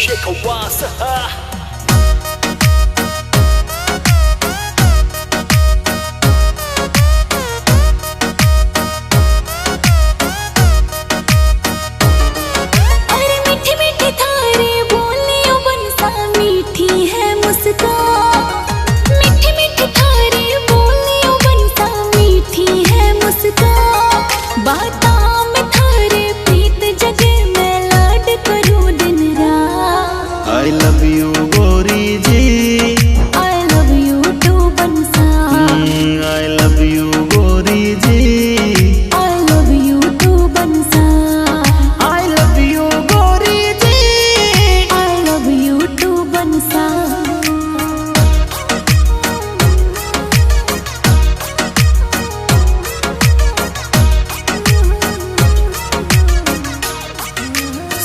Shekawasa. I love you गोरी जी I love you too बंसा I love you गोरी जी I love you too बंसा I love you गोरी जी I love you too बंसा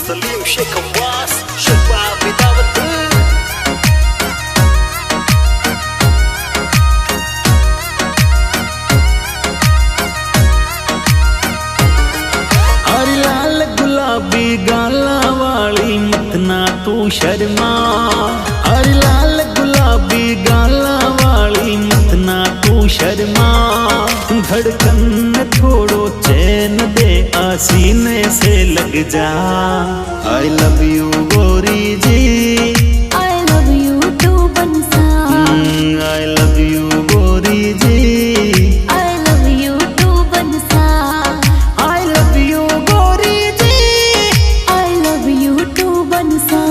Salim Shekawas, Shabab Bidawat. हरी लाल गुलाबी गाला वाली मत ना तू शर्मा हरी लाल गुलाबी गाला वाली मत ना तू शर्मा धड़कन में थोड़ो चैन दे आसीने से लग जा I love you गोरी जी I love you too बंसा I love you गोरी जी I love you too बंसा I love you गोरी जी I love you too बंसा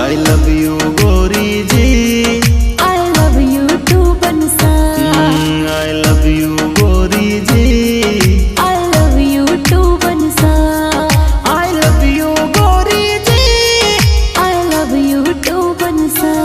I love you गोरी जी I love you too बंसा I love you गोरी जी I love you too बंसा I love you गोरी जी I love you too बंसा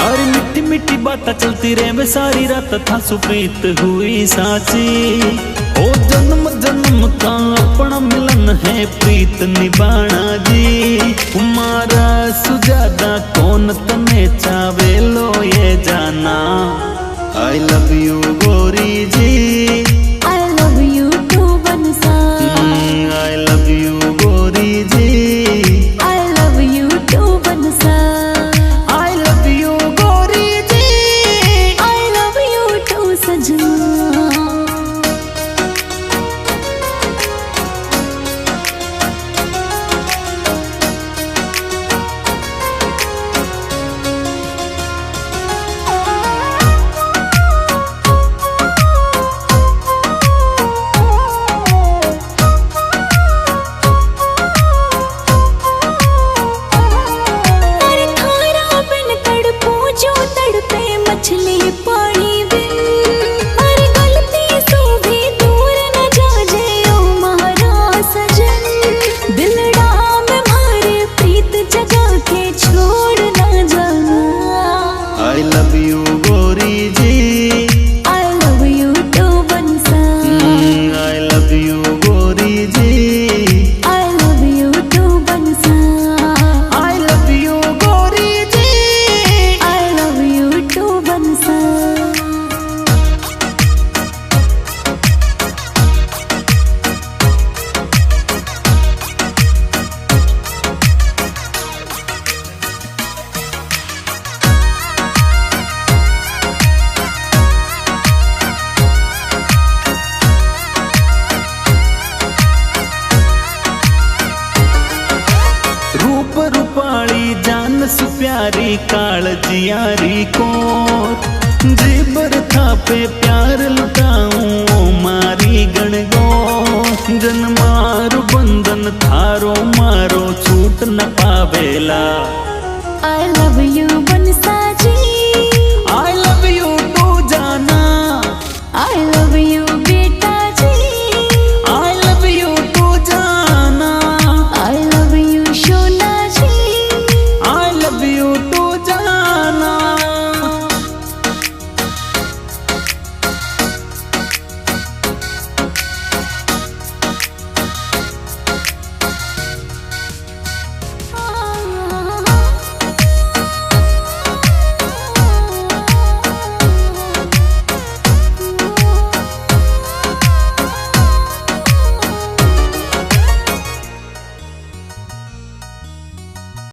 और मिट्टी मिट्टी बातें चलती रहे मैं सारी रात था सुप्रीत हुई साची ओ जन्म जन्म का अपना मिलन है प्रीत निभाना जी हमारा सुजादा कौन तने चावे लो ये जाना I love you गोरी जी I love you too बंसा I love you गोरी जी I love you too बंसा I love you गोरी जी I love you too सजना તારી કાળજિયારી કોર જીબર થાપે પ્યાર લૂટાઉં ઓ મારી ગણગો જન્મારું બંધન થારો મારો છૂટ ન પાવેલા I love you बनसा